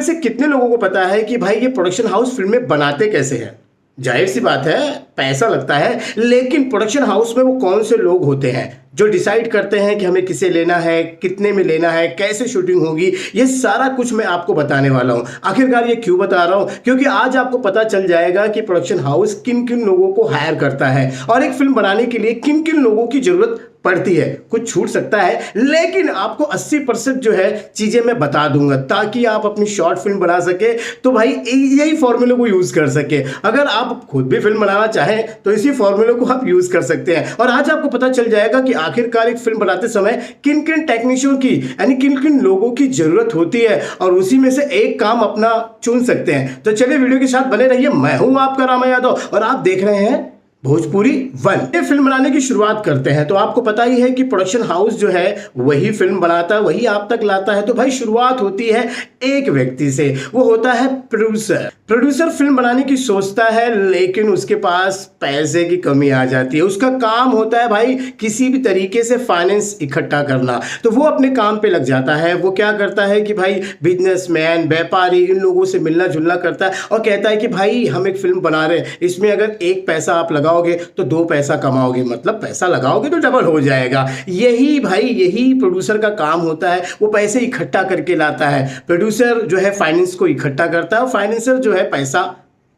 में से कितने लोगों को पता है कि भाई ये प्रोडक्शन हाउस फिल्में बनाते कैसे हैं? जाहिर सी बात है, पैसा लगता है, लेकिन प्रोडक्शन हाउस में वो कौन से लोग होते हैं जो डिसाइड करते हैं कि हमें किसे लेना है, कितने में लेना है, कैसे शूटिंग होगी, ये सारा कुछ मैं आपको बताने वाला हूं। आखिरकार ये क्यों बता रहा हूं? क्योंकि आज आपको पता चल जाएगा कि प्रोडक्शन हाउस किन किन लोगों को हायर करता है और एक फिल्म बनाने के लिए किन किन लोगों की जरूरत पड़ती है। कुछ छूट सकता है, लेकिन आपको 80% जो है चीजें मैं बता दूंगा ताकि आप अपनी शॉर्ट फिल्म बना सके। तो भाई यही फॉर्मूले को यूज कर सके। अगर आप खुद भी फिल्म बनाना चाहें तो इसी फॉर्मूले को आप यूज कर सकते हैं। और आज आपको पता चल जाएगा कि आखिरकार एक फिल्म बनाते समय किन किन टेक्नीशियन की यानी किन किन लोगों की जरूरत होती है और उसी में से एक काम अपना चुन सकते हैं। तो चलिए वीडियो के साथ बने रहिए। मैं हूं आपका रामा यादव और आप देख रहे हैं भोजपुरी 1। ये फिल्म बनाने की शुरुआत करते हैं तो आपको पता ही है कि प्रोडक्शन हाउस जो है वही फिल्म बनाता है, वही आप तक लाता है। तो भाई शुरुआत होती है एक व्यक्ति से, वो होता है प्रोड्यूसर। प्रोड्यूसर फिल्म बनाने की सोचता है, लेकिन उसके पास पैसे की कमी आ जाती है। उसका काम होता है भाई किसी भी तरीके से फाइनेंस इकट्ठा करना। तो वो अपने काम पे लग जाता है। वो क्या करता है कि भाई बिजनेसमैन, व्यापारी, इन लोगों से मिलना जुलना करता है और कहता है कि भाई हम एक फिल्म बना रहे हैं, इसमें अगर एक पैसा आप लगाओगे तो दो पैसा कमाओगे, मतलब पैसा लगाओगे तो डबल हो जाएगा। यही प्रोड्यूसर का काम होता है। वो पैसे इकट्ठा करके लाता है। प्रोड्यूसर जो है फाइनेंस को इकट्ठा करता है और फाइनेंसर जो है पैसा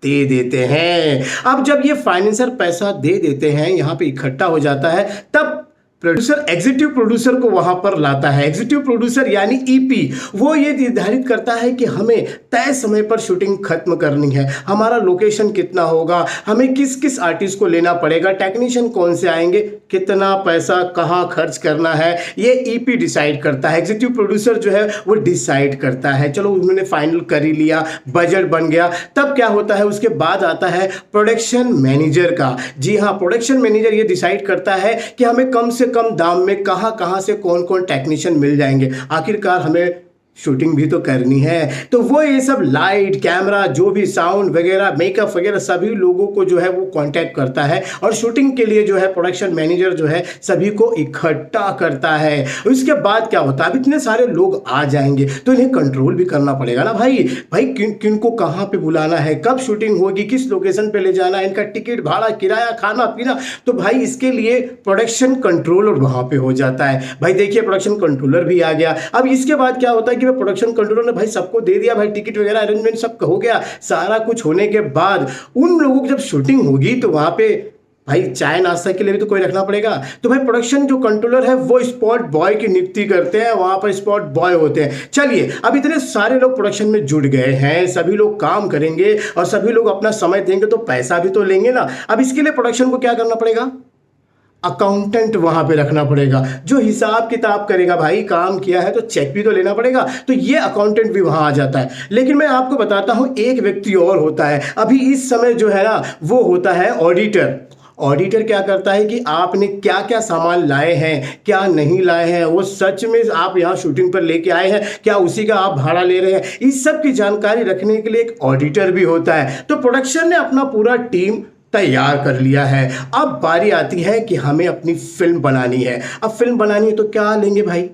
दे देते हैं। अब जब ये फाइनेंसर पैसा दे देते हैं, यहां पे इकट्ठा हो जाता है, तब प्रोड्यूसर एग्जीक्यूटिव प्रोड्यूसर को वहां पर लाता है। एग्जीक्यूटिव प्रोड्यूसर यानी ईपी, वो ये निर्धारित करता है कि हमें तय समय पर शूटिंग खत्म करनी है, हमारा लोकेशन कितना होगा, हमें किस किस आर्टिस्ट को लेना पड़ेगा, टेक्नीशियन कौन से आएंगे, कितना पैसा कहां खर्च करना है, ये ईपी डिसाइड करता है। एग्जीक्यूटिव प्रोड्यूसर जो है वो डिसाइड करता है। चलो उन्होंने फाइनल कर ही लिया, बजट बन गया। तब क्या होता है, उसके बाद आता है प्रोडक्शन मैनेजर का। जी हाँ, प्रोडक्शन मैनेजर ये डिसाइड करता है कि हमें कम से कम दाम में कहां से कौन कौन टेक्नीशियन मिल जाएंगे। आखिरकार हमें शूटिंग भी तो करनी है। तो वो ये सब लाइट, कैमरा, जो भी साउंड वगैरह, मेकअप वगैरह सभी लोगों को जो है वो कांटेक्ट करता है और शूटिंग के लिए जो है प्रोडक्शन मैनेजर जो है सभी को इकट्ठा करता है। उसके बाद क्या होता है, अब इतने सारे लोग आ जाएंगे तो इन्हें कंट्रोल भी करना पड़ेगा ना भाई किन को कहाँ पे बुलाना है, कब शूटिंग होगी, किस लोकेशन पे ले जाना है, इनका टिकट भाड़ा, किराया, खाना पीना। तो भाई इसके लिए प्रोडक्शन कंट्रोलर वहां पे हो जाता है। भाई देखिए प्रोडक्शन कंट्रोलर भी आ गया। अब इसके बाद क्या होता है, प्रोडक्शन कंट्रोलर ने भाई सबको दे दिया, भाई टिकट वगैरह अरेंजमेंट सब हो गया। सारा कुछ होने के बाद उन लोगों की जब शूटिंग होगी तो वहां पे भाई चाय नाश्ता के लिए भी तो कोई रखना पड़ेगा। तो भाई प्रोडक्शन जो कंट्रोलर है वो स्पॉट बॉय की नियुक्ति करते हैं, वहां पर स्पॉट बॉय होते हैं। चलिए अब इतने सारे लोग प्रोडक्शन में जुड़ गए हैं, सभी लोग काम करेंगे और सभी लोग अपना समय देंगे तो पैसा भी तो लेंगे ना। अब इसके लिए प्रोडक्शन को क्या करना पड़ेगा, अकाउंटेंट वहां पे रखना पड़ेगा जो हिसाब किताब करेगा। भाई काम किया है तो चेक भी तो लेना पड़ेगा, तो ये अकाउंटेंट भी वहां आ जाता है। लेकिन मैं आपको बताता हूं एक व्यक्ति और होता है अभी इस समय जो है ना, वो होता है ऑडिटर। ऑडिटर क्या करता है कि आपने क्या क्या सामान लाए हैं, क्या नहीं लाए हैं, वो सच में आप यहाँ शूटिंग पर लेके आए हैं, क्या उसी का आप भाड़ा ले रहे हैं, इस सब की जानकारी रखने के लिए एक ऑडिटर भी होता है। तो प्रोडक्शन ने अपना पूरा टीम तैयार कर लिया है। अब बारी आती है कि हमें अपनी फिल्म बनानी है। अब फिल्म बनानी है तो क्या लेंगे भाई,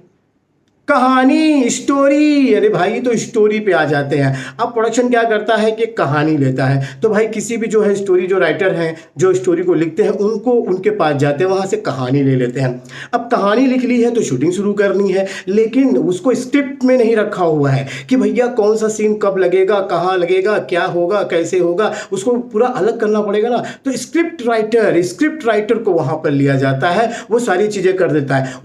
कहानी, स्टोरी। अरे भाई तो स्टोरी पे आ जाते हैं। अब प्रोडक्शन क्या करता है कि कहानी लेता है। तो भाई किसी भी जो है स्टोरी, जो राइटर हैं जो स्टोरी को लिखते हैं, उनको उनके पास जाते हैं, वहां से कहानी ले लेते हैं। अब कहानी लिख ली है तो शूटिंग शुरू करनी है, लेकिन उसको स्क्रिप्ट में नहीं रखा हुआ है कि भैया कौन सा सीन कब लगेगा, कहाँ लगेगा, क्या होगा, कैसे होगा, उसको पूरा अलग करना पड़ेगा ना। तो स्क्रिप्ट राइटर को वहां पर लिया जाता है, वो सारी चीजें कर देता है।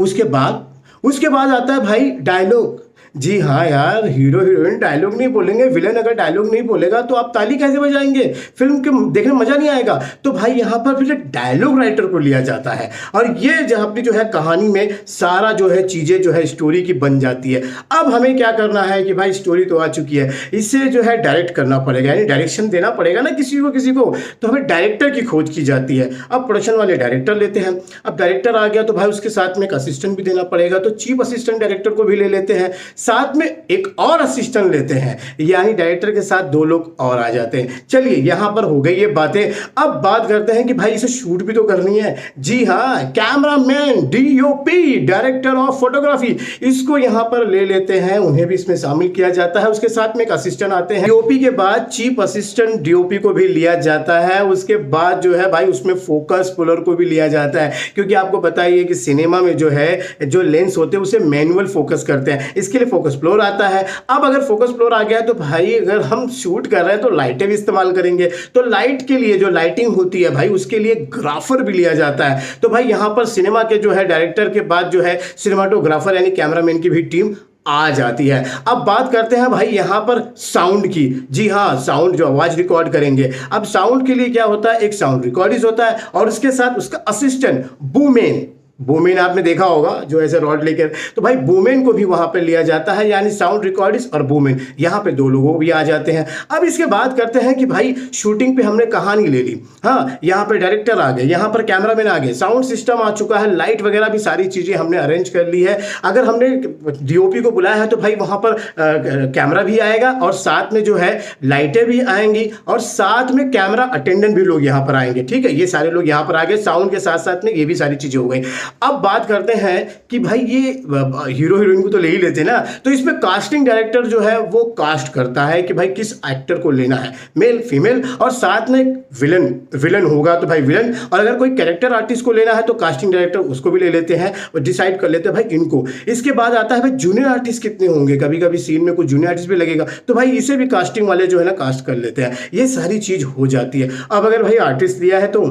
उसके बाद आता है भाई डायलॉग। जी हाँ यार, हीरो हीरोइन डायलॉग नहीं बोलेंगे, विलेन अगर डायलॉग नहीं बोलेगा तो आप ताली कैसे बजाएंगे, फिल्म के देखने में मजा नहीं आएगा। तो भाई यहाँ पर फिर डायलॉग राइटर को लिया जाता है और ये जहाँ पे जो है कहानी में सारा जो है चीजें जो है स्टोरी की बन जाती है। अब हमें क्या करना है कि भाई स्टोरी तो आ चुकी है, इसे जो है डायरेक्ट करना पड़ेगा, यानी डायरेक्शन देना पड़ेगा ना किसी को। तो हमें डायरेक्टर की खोज की जाती है। अब प्रोडक्शन वाले डायरेक्टर लेते हैं। अब डायरेक्टर आ गया तो भाई उसके साथ में एक असिस्टेंट भी देना पड़ेगा, तो चीफ असिस्टेंट डायरेक्टर को भी ले लेते हैं। साथ में एक और असिस्टेंट लेते हैं, यानी डायरेक्टर के साथ 2 लोग और आ जाते हैं। चलिए यहां पर हो गई ये बातें। अब बात करते हैं कि भाई इसे शूट भी तो करनी है। जी हाँ, cameraman, DOP, director of photography, इसको यहां पर ले लेते हैं, उन्हें भी इसमें शामिल किया जाता है। उसके साथ में एक असिस्टेंट आते हैं। डीओपी के बाद चीफ असिस्टेंट डीओपी को भी लिया जाता है। उसके बाद जो है भाई उसमें फोकस पुलर को भी लिया जाता है, क्योंकि आपको पता ही है कि सिनेमा में जो है जो लेंस होते हैं उसे मैनुअल फोकस करते हैं, इसके लिए फोकस पुलर आता है। अब अगर फोकस पुलर आ गया तो भाई अगर हम शूट कर रहे हैं तो लाइटें भी इस्तेमाल करेंगे, तो लाइट के लिए जो लाइटिंग होती है भाई उसके लिए ग्राफर भी लिया जाता है। तो भाई यहां पर सिनेमा के जो है डायरेक्टर के बाद जो है सिनेमाटोग्राफर यानी कैमरामैन की भी टीम आ जाती है। अब बात करते हैं भाई यहां पर साउंड की। जी हाँ, साउंड जो आवाज रिकॉर्ड करेंगे। अब साउंड के लिए क्या होता है, एक साउंड रिकॉर्डिस्ट होता है और उसके साथ उसका असिस्टेंट बूमेन। बूमेन आपने देखा होगा जो ऐसे रॉड लेकर, तो भाई बूमेन को भी वहां पे लिया जाता है, यानी साउंड रिकॉर्डिस्ट और बूमेन, यहां पे 2 लोगों भी आ जाते हैं। अब इसके बाद करते हैं कि भाई शूटिंग पे हमने कहानी ले ली, हाँ, यहां पे डायरेक्टर आ गए, यहां पर कैमरामैन आ गए, साउंड सिस्टम आ चुका है, लाइट वगैरह भी सारी चीजें हमने अरेंज कर ली है। अगर हमने डीओपी को बुलाया है तो भाई वहां पर कैमरा भी आएगा और साथ में जो है लाइटें भी आएंगी और साथ में कैमरा अटेंडेंट भी लोग यहां पर आएंगे। ठीक है, ये सारे लोग यहां पर आ गए, साउंड के साथ साथ में ये भी सारी चीजें हो गई। अब बात करते हैं कि भाई ये हीरो हीरोइन को तो ले ही लेते हैं ना, तो इसमें कास्टिंग डायरेक्टर जो है वो कास्ट करता है कि भाई किस एक्टर को लेना है, मेल फीमेल, और साथ में विलन होगा तो भाई विलन, और अगर कोई कैरेक्टर आर्टिस्ट को लेना है तो कास्टिंग डायरेक्टर उसको भी ले लेते हैं और डिसाइड कर लेते हैं भाई इनको। इसके बाद आता है भाई जूनियर आर्टिस्ट कितने होंगे, कभी कभी सीन में कुछ जूनियर आर्टिस्ट भी लगेगा तो भाई इसे भी कास्टिंग वाले जो है ना कास्ट कर लेते हैं। ये सारी चीज हो जाती है। अब अगर भाई आर्टिस्ट लिया है तो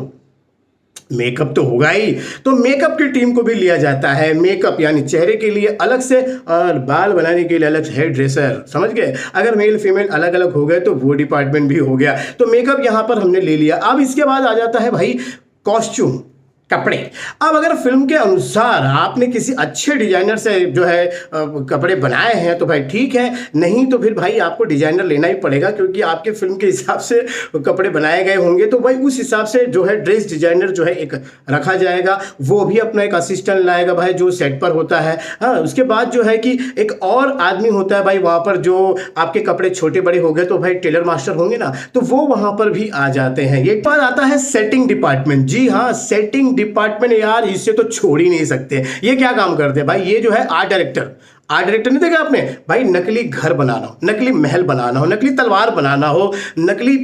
मेकअप तो होगा ही, तो मेकअप की टीम को भी लिया जाता है। मेकअप यानी चेहरे के लिए अलग से और बाल बनाने के लिए अलग हेयर ड्रेसर, समझ गए। अगर मेल फीमेल अलग अलग हो गए तो वो डिपार्टमेंट भी हो गया। तो मेकअप यहां पर हमने ले लिया। अब इसके बाद आ जाता है भाई कॉस्ट्यूम, कपड़े। अब अगर फिल्म के अनुसार आपने किसी अच्छे डिजाइनर से जो है कपड़े बनाए हैं तो भाई ठीक है, नहीं तो फिर भाई आपको डिजाइनर लेना ही पड़ेगा, क्योंकि आपके फिल्म के हिसाब से कपड़े बनाए गए होंगे तो भाई उस हिसाब से जो है ड्रेस डिजाइनर जो है एक रखा जाएगा, वो भी अपना एक असिस्टेंट लाएगा भाई जो सेट पर होता है। हाँ, उसके बाद जो है कि एक और आदमी होता है भाई वहां पर, जो आपके कपड़े छोटे बड़े हो गए तो भाई टेलर मास्टर होंगे ना, तो वो वहां पर भी आ जाते हैं। ये बात आता है सेटिंग डिपार्टमेंट। जी हाँ, सेटिंग डिपार्टमेंट यार इसे तो छोड़ ही नहीं सकते। ये क्या काम करते हैं भाई, ये जो है आर्ट डायरेक्टर नहीं देखा आपने भाई, नकली घर बनाना हो, नकली महल बनाना हो, नकली तलवार बनाना हो, नकली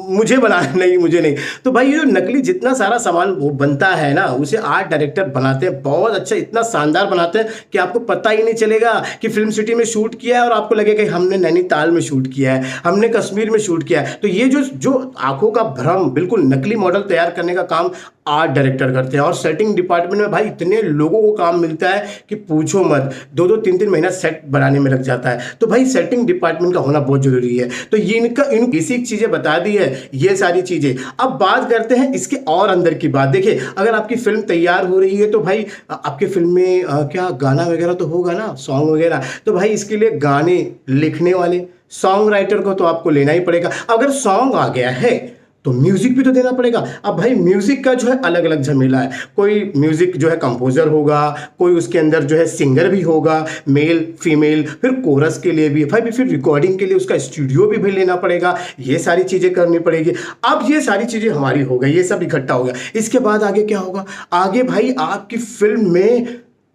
मुझे बनाना मुझे नहीं, तो भाई ये जो नकली जितना सारा सामान वो बनता है ना, उसे आर्ट डायरेक्टर बनाते हैं। बहुत अच्छा, इतना शानदार बनाते हैं कि आपको पता ही नहीं चलेगा कि फिल्म सिटी में शूट किया है और आपको लगेगा कि हमने नैनीताल में शूट किया है, हमने कश्मीर में शूट किया है। तो ये जो आंखों का भ्रम, बिल्कुल नकली मॉडल तैयार करने का काम आर्ट डायरेक्टर करते हैं। और सेटिंग डिपार्टमेंट में भाई इतने लोगों को काम मिलता है कि पूछो मत, 2-3 महीना सेट बनाने में लग जाता है। तो भाई सेटिंग डिपार्टमेंट का होना बहुत जरूरी है। तो ये इन बेसिक चीजें बता दी है, ये सारी चीजें। अब बात करते हैं इसके और अंदर की बात। देखिए, अगर आपकी फिल्म तैयार हो रही है तो भाई आपके फिल्म में क्या गाना वगैरह तो होगा ना, सॉन्ग वगैरह, तो भाई इसके लिए गाने लिखने वाले सॉन्ग राइटर को तो आपको लेना ही पड़ेगा। अगर सॉन्ग आ गया है तो म्यूजिक भी तो देना पड़ेगा। अब भाई म्यूजिक का जो है अलग अलग झमेला है, कोई म्यूजिक जो है कंपोजर होगा, कोई उसके अंदर जो है सिंगर भी होगा, मेल फीमेल, फिर कोरस के लिए भी भाई, फिर रिकॉर्डिंग के लिए उसका स्टूडियो भी लेना पड़ेगा, ये सारी चीजें करनी पड़ेगी। अब ये सारी चीजें हमारी हो गई, ये सब इकट्ठा हो गया। इसके बाद आगे क्या होगा, आगे भाई आपकी फिल्म में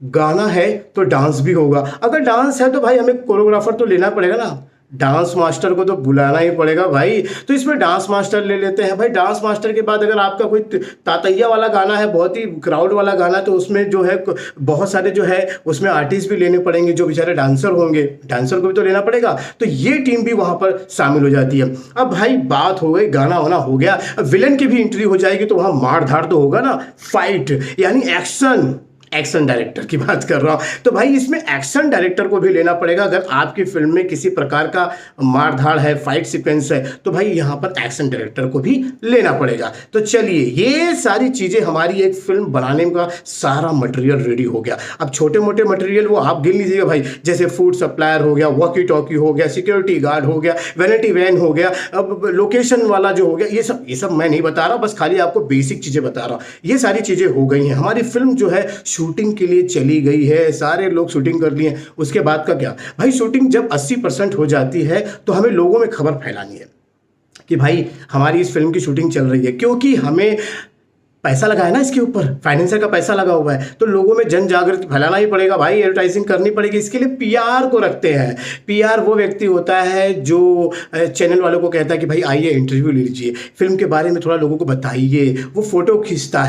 गाना है तो डांस भी होगा। अगर डांस है तो भाई हमें कोरियोग्राफर तो लेना पड़ेगा ना, डांस मास्टर को तो बुलाना ही पड़ेगा भाई। तो इसमें डांस मास्टर ले लेते हैं भाई। डांस मास्टर के बाद अगर आपका कोई तातैया वाला गाना है, बहुत ही क्राउड वाला गाना, तो उसमें जो है बहुत सारे जो है उसमें आर्टिस्ट भी लेने पड़ेंगे, जो बेचारे डांसर होंगे, डांसर को भी तो लेना पड़ेगा। तो ये टीम भी वहां पर शामिल हो जाती है। अब भाई बात हो गई, गाना वाना हो गया, अब विलन की भी एंट्री हो जाएगी, तो वहां मार धाड़ तो होगा ना, फाइट यानी एक्शन डायरेक्टर की बात कर रहा हूं। तो भाई इसमें एक्शन डायरेक्टर को भी लेना पड़ेगा। अगर आपकी फिल्म में किसी प्रकार का मारधाड़ है, फाइट सीक्वेंस है, तो भाई यहां पर एक्शन डायरेक्टर को भी लेना पड़ेगा। तो चलिए, ये सारी चीजें हमारी एक फिल्म बनाने का सारा मटेरियल रेडी हो गया। अब छोटे मोटे मटेरियल वो आप गिन लीजिएगा भाई, जैसे फूड सप्लायर हो गया, वॉकी टॉकी हो गया, सिक्योरिटी गार्ड हो गया, वैनिटी वैन हो गया, अब लोकेशन वाला जो हो गया, ये सब मैं नहीं बता रहा, बस खाली आपको बेसिक चीजें बता रहा हूं। ये सारी चीजें हो गई हैं, हमारी फिल्म जो है शूटिंग के लिए चली गई है, सारे लोग शूटिंग कर लिए, उसके बाद का क्या भाई? शूटिंग जब 80% हो जाती है तो हमें लोगों में खबर फैलानी है कि भाई हमारी इस फिल्म की शूटिंग चल रही है, क्योंकि हमें पैसा लगा है ना इसके ऊपर, फाइनेंसर का पैसा लगा हुआ है, तो लोगों में जन जागृति फैलाना ही पड़ेगा भाई, एडवर्टाइजिंग करनी पड़ेगी। इसके लिए पीआर को रखते हैं। पीआर वो व्यक्ति होता है जो चैनल वालों को कहता है कि भाई आइए इंटरव्यू ले लीजिए, फिल्म के बारे में थोड़ा लोगों को बताइए। वो फोटो खींचता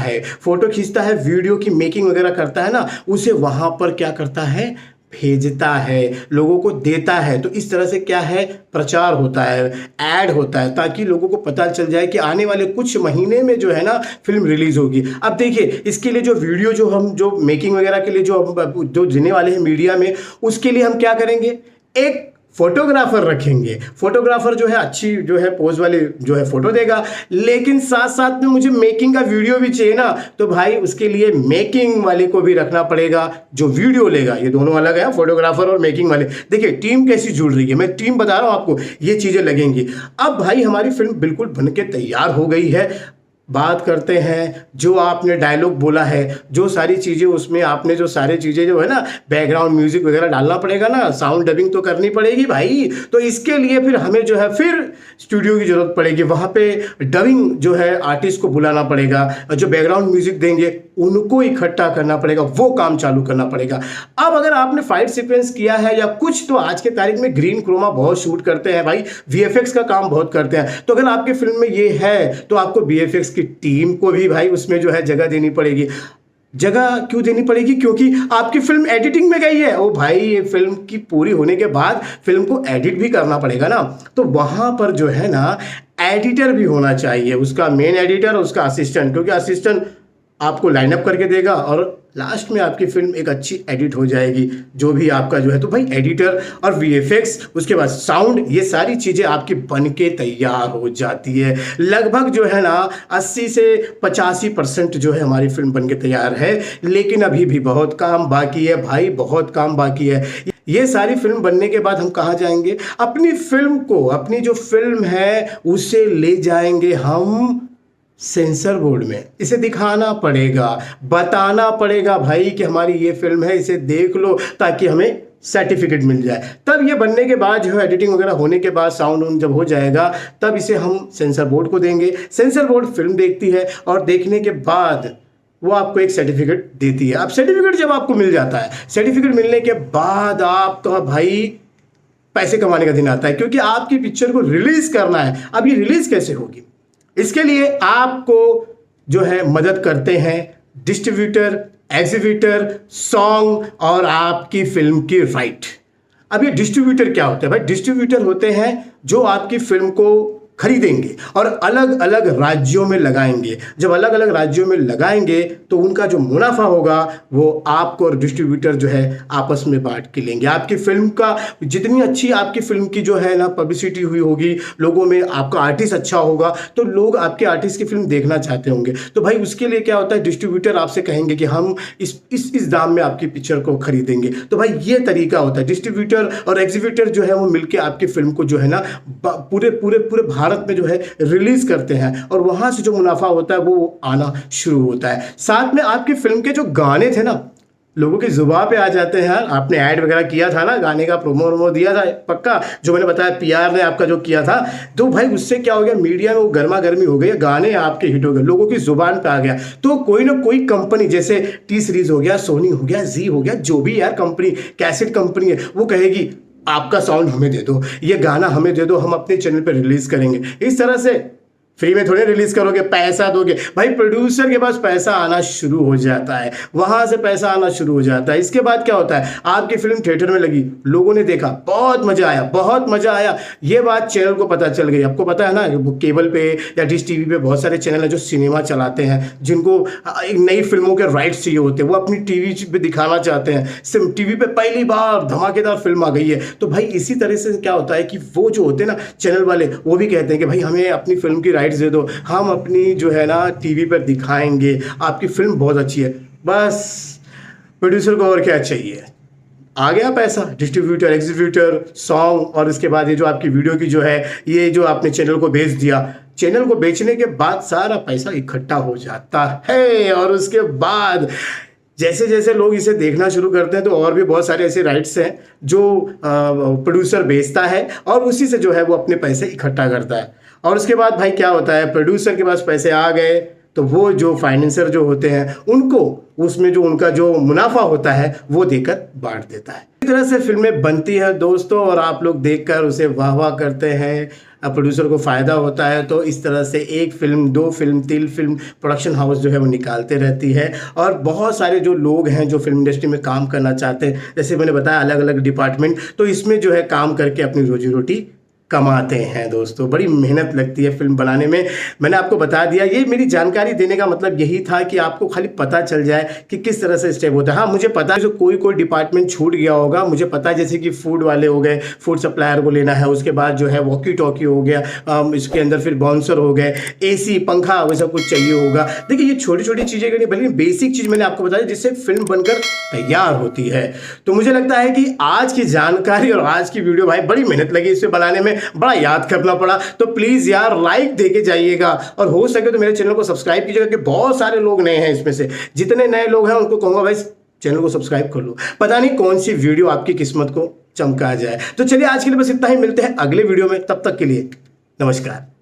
है, वीडियो की मेकिंग वगैरह करता है ना, उसे वहाँ पर क्या करता है, भेजता है, लोगों को देता है। तो इस तरह से क्या है, प्रचार होता है, ऐड होता है, ताकि लोगों को पता चल जाए कि आने वाले कुछ महीने में जो है ना फिल्म रिलीज होगी। अब देखिए इसके लिए जो वीडियो जो मेकिंग वगैरह के लिए जो देने वाले हैं मीडिया में, उसके लिए हम क्या करेंगे, एक फोटोग्राफर रखेंगे। फोटोग्राफर जो है अच्छी जो है पोज वाली जो है फोटो देगा, लेकिन साथ साथ में मुझे मेकिंग का वीडियो भी चाहिए ना, तो भाई उसके लिए मेकिंग वाले को भी रखना पड़ेगा जो वीडियो लेगा। ये दोनों अलग है, फोटोग्राफर और मेकिंग वाले। देखिए टीम कैसी जुड़ रही है, मैं टीम बता रहा हूं आपको, ये चीजें लगेंगी। अब भाई हमारी फिल्म बिल्कुल बन के तैयार हो गई है। बात करते हैं जो आपने डायलॉग बोला है, जो सारी चीज़ें उसमें आपने जो सारी चीज़ें जो है ना, बैकग्राउंड म्यूजिक वगैरह डालना पड़ेगा ना, साउंड डबिंग तो करनी पड़ेगी भाई। तो इसके लिए फिर हमें जो है फिर स्टूडियो की ज़रूरत पड़ेगी, वहाँ पे डबिंग जो है आर्टिस्ट को बुलाना पड़ेगा, जो बैकग्राउंड म्यूजिक देंगे उनको इकट्ठा करना पड़ेगा, वो काम चालू करना पड़ेगा। अब अगर आपने फाइट सीक्वेंस किया है या कुछ, तो आज के तारीख में ग्रीन क्रोमा बहुत शूट करते हैं भाई, वीएफएक्स का काम बहुत करते हैं। तो अगर आपकी फिल्म में ये है तो आपको वीएफएक्स की टीम को भी भाई उसमें जो है जगह देनी पड़ेगी। जगह क्यों देनी पड़ेगी? क्योंकि आपकी फिल्म एडिटिंग में गई है। ओ भाई, ये फिल्म की पूरी होने के बाद फिल्म को एडिट भी करना पड़ेगा ना, तो वहां पर जो है ना एडिटर भी होना चाहिए, उसका मेन एडिटर और उसका असिस्टेंट, क्योंकि असिस्टेंट आपको लाइनअप करके देगा और लास्ट में आपकी फिल्म एक अच्छी एडिट हो जाएगी, जो भी आपका जो है। तो भाई एडिटर और वीएफएक्स, उसके बाद साउंड, ये सारी चीज़ें आपकी बन के तैयार हो जाती है। लगभग जो है ना 80 से 85% जो है हमारी फिल्म बन के तैयार है, लेकिन अभी भी बहुत काम बाकी है भाई, बहुत काम बाकी है। ये सारी फिल्म बनने के बाद हम कहाँ जाएंगे? अपनी फिल्म को, अपनी जो फिल्म है उसे ले जाएंगे हम सेंसर बोर्ड में। इसे दिखाना पड़ेगा, बताना पड़ेगा भाई कि हमारी ये फिल्म है, इसे देख लो, ताकि हमें सर्टिफिकेट मिल जाए। तब ये बनने के बाद जो है एडिटिंग वगैरह होने के बाद, साउंड जब हो जाएगा, तब इसे हम सेंसर बोर्ड को देंगे। सेंसर बोर्ड फिल्म देखती है और देखने के बाद वो आपको एक सर्टिफिकेट देती है। अब सर्टिफिकेट जब आपको मिल जाता है, सर्टिफिकेट मिलने के बाद आपका भाई पैसे कमाने का दिन आता है, क्योंकि आपकी पिक्चर को रिलीज करना है। अब ये रिलीज कैसे होगी? इसके लिए आपको जो है मदद करते हैं डिस्ट्रीब्यूटर, एग्जीब्यूटर, सॉन्ग और आपकी फिल्म की राइट। अब ये डिस्ट्रीब्यूटर क्या होते हैं भाई? डिस्ट्रीब्यूटर होते हैं जो आपकी फिल्म को खरीदेंगे और अलग अलग राज्यों में लगाएंगे। जब अलग अलग राज्यों में लगाएंगे तो उनका जो मुनाफा होगा वो आपको और डिस्ट्रीब्यूटर जो है आपस में बांट के लेंगे। आपकी फिल्म का जितनी अच्छी आपकी फिल्म की जो है ना पब्लिसिटी हुई होगी, लोगों में आपका आर्टिस्ट अच्छा होगा, तो लोग आपके आर्टिस्ट की फिल्म देखना चाहते होंगे। तो भाई उसके लिए क्या होता है, डिस्ट्रीब्यूटर आपसे कहेंगे कि हम इस दाम में आपकी पिक्चर को खरीदेंगे। तो भाई ये तरीका होता है। डिस्ट्रीब्यूटर और एग्जीब्यूटर जो है वो मिलकर आपकी फिल्म को जो है ना पूरे पूरे पूरे भारत में जो है रिलीज करते हैं और वहां से जो मुनाफा होता है वो आना शुरू होता है। साथ में आपकी फिल्म के जो गाने थे ना, लोगों की जुबान पे आ जाते हैं। यार आपने ऐड वगैरह किया था ना, गाने का प्रोमो दिया था पक्का, जो मैंने बताया पीआर ने आपका जो किया था, तो भाई उससे क्या हो गया, मीडिया में वो गर्मा गर्मी हो गई, गाने आपके हिट हो गए, लोगों की जुबान पे आ गया। तो कोई ना कोई कंपनी, जैसे टी सीरीज हो गया, सोनी हो गया, जी हो गया, जो भी यार कंपनी, कैसेट कंपनी है, वो कहेगी आपका साउंड हमें दे दो, ये गाना हमें दे दो, हम अपने चैनल पे रिलीज करेंगे। इस तरह से फ्री में थोड़े रिलीज करोगे, पैसा दोगे भाई। प्रोड्यूसर के पास पैसा आना शुरू हो जाता है, वहां से पैसा आना शुरू हो जाता है। इसके बाद क्या होता है, आपकी फिल्म थिएटर में लगी, लोगों ने देखा, बहुत मजा आया, बहुत मजा आया। ये बात चैनल को पता चल गई। आपको पता है ना, केबल पे या डिश टीवी पे बहुत सारे चैनल है जो सिनेमा चलाते हैं, जिनको नई फिल्मों के राइट्स चाहिए होते हैं, वो अपनी टीवी पे दिखाना चाहते हैं। टीवी पे पहली बार धमाकेदार फिल्म आ गई है, तो भाई इसी तरह से क्या होता है कि वो जो होते हैं ना चैनल वाले, वो भी कहते हैं कि भाई हमें अपनी फिल्म की राइट्स दे दो, हम अपनी जो है ना टीवी पर दिखाएंगे, आपकी फिल्म बहुत अच्छी है। बस प्रोड्यूसर को और क्या चाहिए, आ गया पैसा, डिस्ट्रीब्यूटर, एग्जीब्यूटर, सॉन्ग, और इसके बाद ये जो आपकी वीडियो की जो है, ये जो आपने चैनल को बेच दिया, चैनल को बेचने के बाद सारा पैसा इकट्ठा हो जाता है और उसके बाद जैसे जैसे लोग इसे देखना शुरू करते हैं तो और भी बहुत सारे ऐसे राइट्स हैं जो प्रोड्यूसर बेचता है और उसी से जो है वो अपने पैसे इकट्ठा करता है। और उसके बाद भाई क्या होता है, प्रोड्यूसर के पास पैसे आ गए तो वो जो फाइनेंसर जो होते हैं उनको उसमें जो उनका जो मुनाफा होता है वो देकर बांट देता है। इस तरह से फिल्में बनती है दोस्तों, और आप लोग देखकर उसे वाह वाह करते हैं, प्रोड्यूसर को फ़ायदा होता है। तो इस तरह से 1 film 2 film 3 film production house जो है वो निकालते रहती है। और बहुत सारे जो लोग हैं जो फिल्म इंडस्ट्री में काम करना चाहते हैं, जैसे मैंने बताया अलग अलग डिपार्टमेंट, तो इसमें जो है काम करके अपनी रोजी रोटी कमाते हैं दोस्तों। बड़ी मेहनत लगती है फिल्म बनाने में, मैंने आपको बता दिया। ये मेरी जानकारी देने का मतलब यही था कि आपको खाली पता चल जाए कि किस तरह से स्टेप होता है। हाँ, मुझे पता है जो कोई डिपार्टमेंट छूट गया होगा, मुझे पता है जैसे कि फूड वाले हो गए, फूड सप्लायर को लेना है, उसके बाद जो है वॉकी टॉकी हो गया, इसके अंदर फिर बाउंसर हो गए, AC पंखा वो सब कुछ चाहिए होगा। देखिए ये छोटी छोटी चीज़ें नहीं बल्कि बेसिक चीज़ मैंने आपको बताया जिससे फिल्म बनकर तैयार होती है। तो मुझे लगता है कि आज की जानकारी और आज की वीडियो भाई बड़ी मेहनत लगी इसे बनाने में, बड़ा याद करना पड़ा। तो प्लीज यार लाइक देके जाइएगा और हो सके तो मेरे चैनल को सब्सक्राइब कीजिएगा कि बहुत सारे लोग नए हैं। इसमें से जितने नए लोग हैं उनको कहूंगा भाई चैनल को सब्सक्राइब कर लो, पता नहीं कौन सी वीडियो आपकी किस्मत को चमका जाए। तो चलिए आज के लिए बस इतना ही, मिलते हैं अगले वीडियो में, तब तक के लिए नमस्कार।